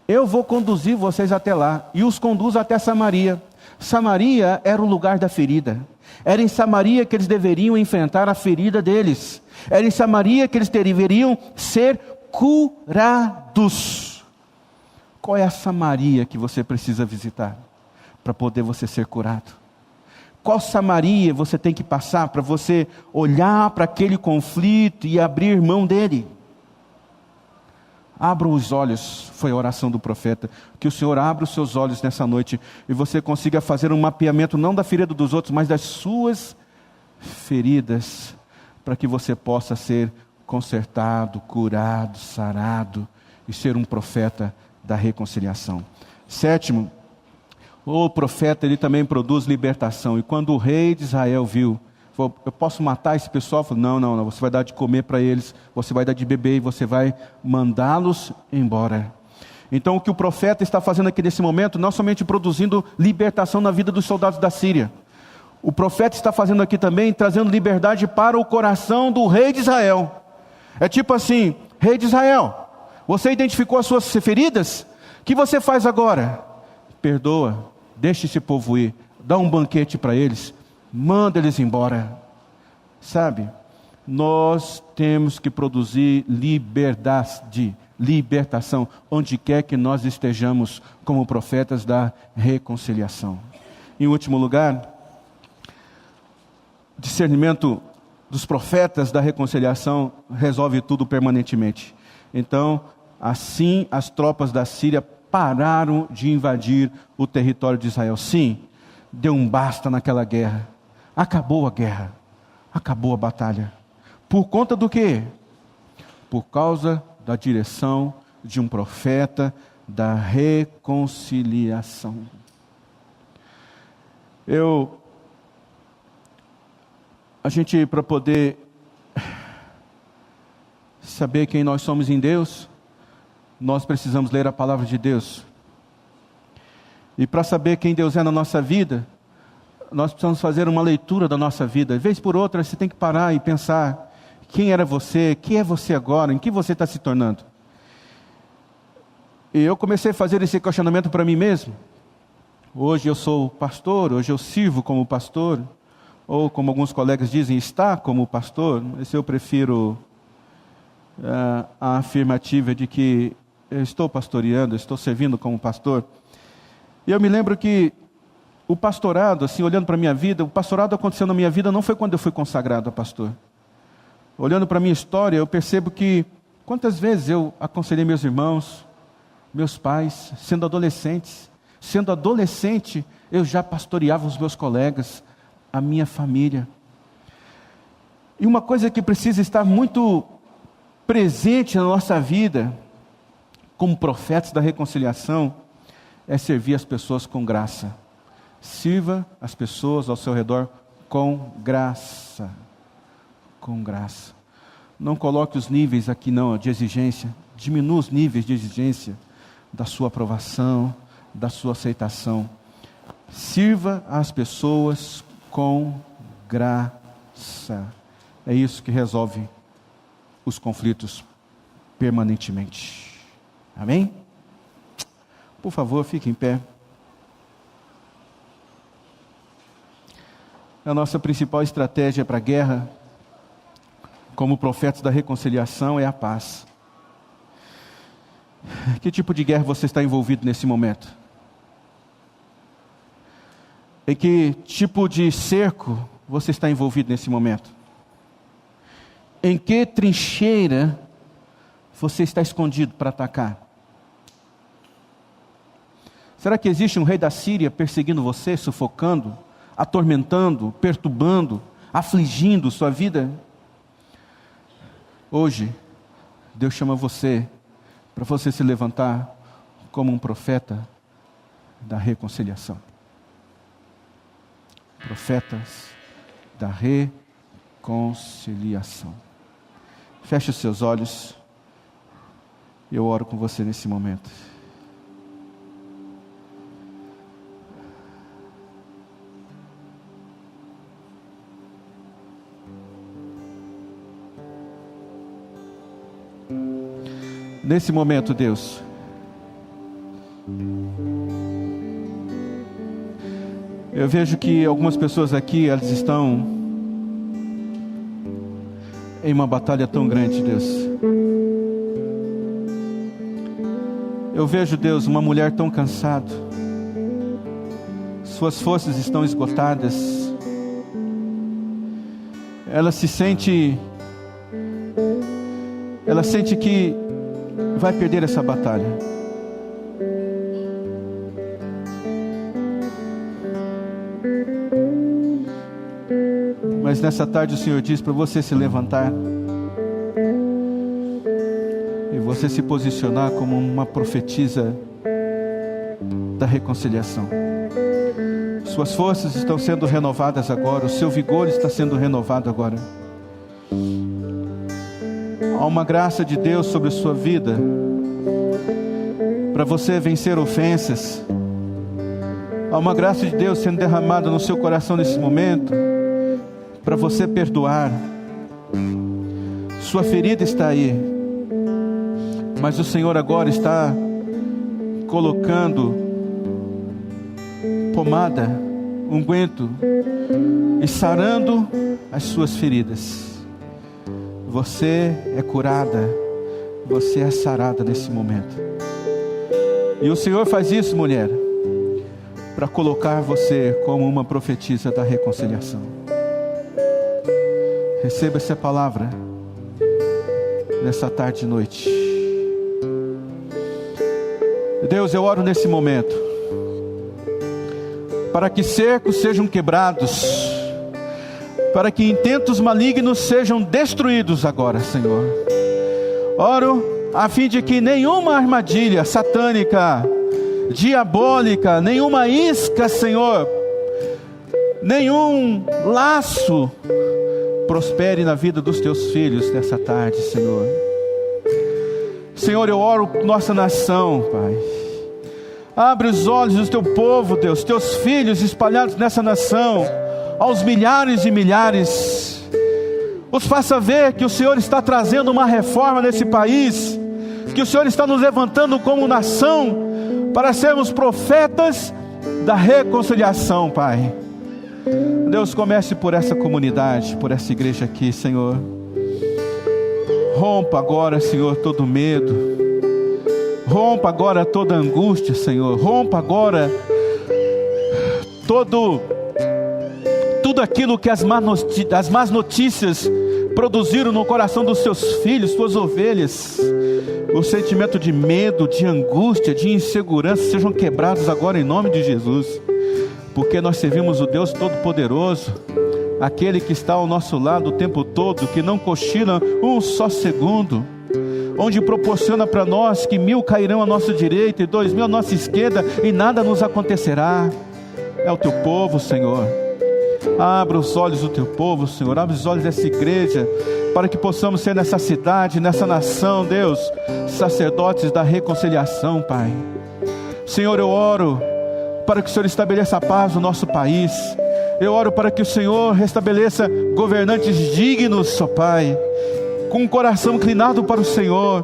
Eu vou conduzir vocês até lá. E os conduz até Samaria. Samaria era o lugar da ferida. Era em Samaria que eles deveriam enfrentar a ferida deles. Era em Samaria que eles deveriam ser curados. Qual é a Samaria que você precisa visitar para poder você ser curado? Qual Samaria você tem que passar para você olhar para aquele conflito e abrir mão dele? Abram os olhos, foi a oração do profeta. Que o Senhor abra os seus olhos nessa noite e você consiga fazer um mapeamento não da ferida dos outros, mas das suas feridas, para que você possa ser consertado, curado, sarado e ser um profeta da reconciliação. Sétimo, o profeta ele também produz libertação. E quando o rei de Israel viu, falou: eu posso matar esse pessoal? Falou: não, você vai dar de comer para eles, você vai dar de beber e você vai mandá-los embora. Então o que o profeta está fazendo aqui nesse momento, não somente produzindo libertação na vida dos soldados da Síria, o profeta está fazendo aqui também, trazendo liberdade para o coração do rei de Israel. É tipo assim: rei de Israel, você identificou as suas feridas? O que você faz agora? Perdoa, deixa esse povo ir, dá um banquete para eles, manda eles embora. Sabe, nós temos que produzir libertação, onde quer que nós estejamos, como profetas da reconciliação. Em último lugar, discernimento dos profetas da reconciliação resolve tudo permanentemente. Então, assim as tropas da Síria pararam de invadir o território de Israel. Sim, deu um basta naquela guerra. Acabou a guerra. Acabou a batalha. Por conta do quê? Por causa da direção de um profeta da reconciliação. A gente, para poder saber quem nós somos em Deus, nós precisamos ler a palavra de Deus. E para saber quem Deus é na nossa vida, nós precisamos fazer uma leitura da nossa vida. De vez por outra, você tem que parar e pensar: quem era você? Quem é você agora? Em que você está se tornando? E eu comecei a fazer esse questionamento para mim mesmo. Hoje eu sou pastor, hoje eu sirvo como pastor, ou como alguns colegas dizem, está como pastor. Esse eu prefiro a afirmativa de que eu estou pastoreando, estou servindo como pastor. E eu me lembro que o pastorado, assim, olhando para a minha vida, o pastorado aconteceu na minha vida não foi quando eu fui consagrado a pastor. Olhando para a minha história, eu percebo que quantas vezes eu aconselhei meus irmãos, meus pais, sendo adolescentes. Sendo adolescente, eu já pastoreava os meus colegas, a minha família. E uma coisa que precisa estar muito presente na nossa vida, como profetas da reconciliação, é servir as pessoas com graça. Sirva as pessoas ao seu redor com graça. Com graça. Não coloque os níveis aqui não, de exigência. Diminua os níveis de exigência da sua aprovação, da sua aceitação. Sirva as pessoas com graça. É isso que resolve os conflitos permanentemente. Amém? Por favor, fique em pé. A nossa principal estratégia para a guerra, como profetas da reconciliação, é a paz. Que tipo de guerra você está envolvido nesse momento? Em que tipo de cerco você está envolvido nesse momento? Em que trincheira você está escondido para atacar? Será que existe um rei da Síria perseguindo você, sufocando, atormentando, perturbando, afligindo sua vida? Hoje, Deus chama você para você se levantar como um profeta da reconciliação. Profetas da reconciliação. Feche os seus olhos. Eu oro com você nesse momento. Nesse momento, Deus, eu vejo que algumas pessoas aqui, elas estão em uma batalha tão grande, Deus. Eu vejo, Deus, uma mulher tão cansada, suas forças estão esgotadas, ela sente que vai perder essa batalha. Mas nessa tarde o Senhor diz para você se levantar e você se posicionar como uma profetisa da reconciliação. Suas forças estão sendo renovadas agora, o seu vigor está sendo renovado agora. Há uma graça de Deus sobre a sua vida para você vencer ofensas. Há uma graça de Deus sendo derramada no seu coração nesse momento para você perdoar. Sua ferida está aí, mas o Senhor agora está colocando pomada, unguento e sarando as suas feridas. Você é curada, você é sarada nesse momento. E o Senhor faz isso, mulher, para colocar você como uma profetisa da reconciliação. Receba essa palavra nessa tarde e noite. Deus, eu oro nesse momento para que cercos sejam quebrados, para que intentos malignos sejam destruídos agora, Senhor. Oro a fim de que nenhuma armadilha satânica, diabólica, nenhuma isca, Senhor, nenhum laço prospere na vida dos teus filhos nessa tarde, Senhor. Senhor, eu oro por nossa nação, Pai. Abre os olhos do teu povo, Deus, teus filhos espalhados nessa nação, aos milhares e milhares. Os faça ver que o Senhor está trazendo uma reforma nesse país, que o Senhor está nos levantando como nação para sermos profetas da reconciliação, Pai. Deus, comece por essa comunidade, por essa igreja aqui, Senhor. Rompa agora, Senhor, todo medo. Rompa agora toda angústia, Senhor. Rompa agora tudo aquilo que as más notícias produziram no coração dos seus filhos, suas ovelhas. O sentimento de medo, de angústia, de insegurança sejam quebrados agora em nome de Jesus, porque nós servimos o Deus Todo-Poderoso, aquele que está ao nosso lado o tempo todo, que não cochila um só segundo, onde proporciona para nós que 1000 cairão à nossa direita e 2000 à nossa esquerda e nada nos acontecerá. É o teu povo, Senhor. Abra os olhos do teu povo, Senhor. Abre os olhos dessa igreja, para que possamos ser nessa cidade, nessa nação, Deus, sacerdotes da reconciliação, Pai. Senhor, eu oro para que o Senhor estabeleça a paz no nosso país. Eu oro para que o Senhor restabeleça governantes dignos, ó Pai, com um coração inclinado para o Senhor,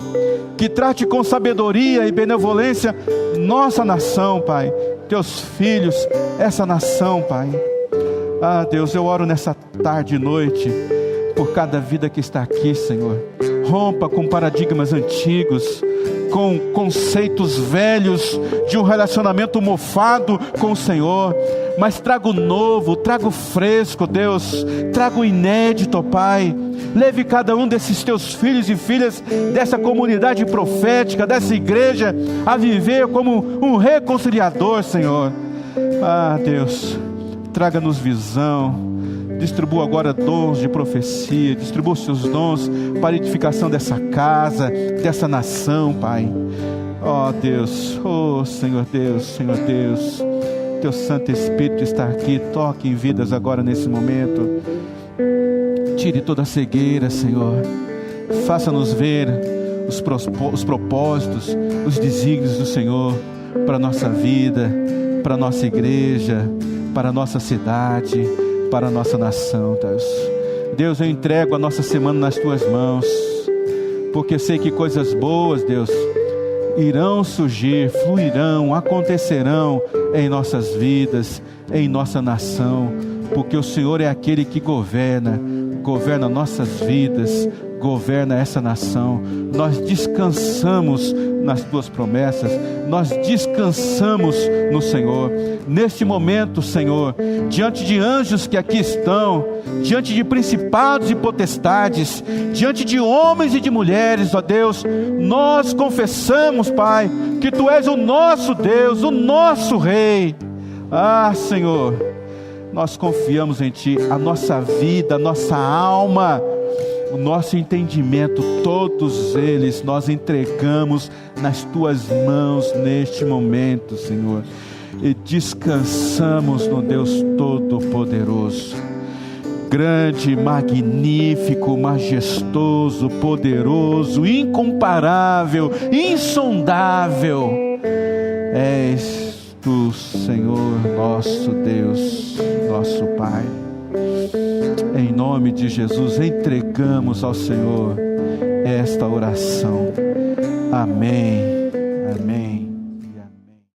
que trate com sabedoria e benevolência nossa nação, Pai, teus filhos, essa nação, Pai. Ah, Deus, eu oro nessa tarde e noite por cada vida que está aqui, Senhor. Rompa com paradigmas antigos, com conceitos velhos de um relacionamento mofado com o Senhor, mas traga o novo, traga o fresco, Deus, traga o inédito, Pai. Leve cada um desses teus filhos e filhas dessa comunidade profética, dessa igreja, a viver como um reconciliador, Senhor. Ah, Deus, traga-nos visão, distribua agora dons de profecia, distribua os seus dons para a edificação dessa casa, dessa nação, Pai. Ó Deus, ó Senhor Deus, teu Santo Espírito está aqui, toque em vidas agora nesse momento. tire toda a cegueira, Senhor. Faça-nos ver os propósitos, os desígnios do Senhor para a nossa vida, para a nossa igreja, para a nossa cidade, para a nossa nação, Deus. Deus, eu entrego a nossa semana nas Tuas mãos, porque eu sei que coisas boas, Deus, irão surgir, fluirão, acontecerão em nossas vidas, em nossa nação, porque o Senhor é aquele que governa nossas vidas, governa essa nação. Nós descansamos nas Tuas promessas, nós descansamos no Senhor. Neste momento, Senhor, diante de anjos que aqui estão, diante de principados e potestades, diante de homens e de mulheres, ó Deus, nós confessamos, Pai, que Tu és o nosso Deus, o nosso Rei. Ah, Senhor, nós confiamos em Ti, a nossa vida, a nossa alma, o nosso entendimento, todos eles nós entregamos nas Tuas mãos neste momento, Senhor, e descansamos no Deus Todo-Poderoso, grande, magnífico, majestoso, poderoso, incomparável, insondável. És Tu, Senhor, nosso Deus, nosso Pai. Em nome de Jesus, entregamos ao Senhor esta oração. Amém.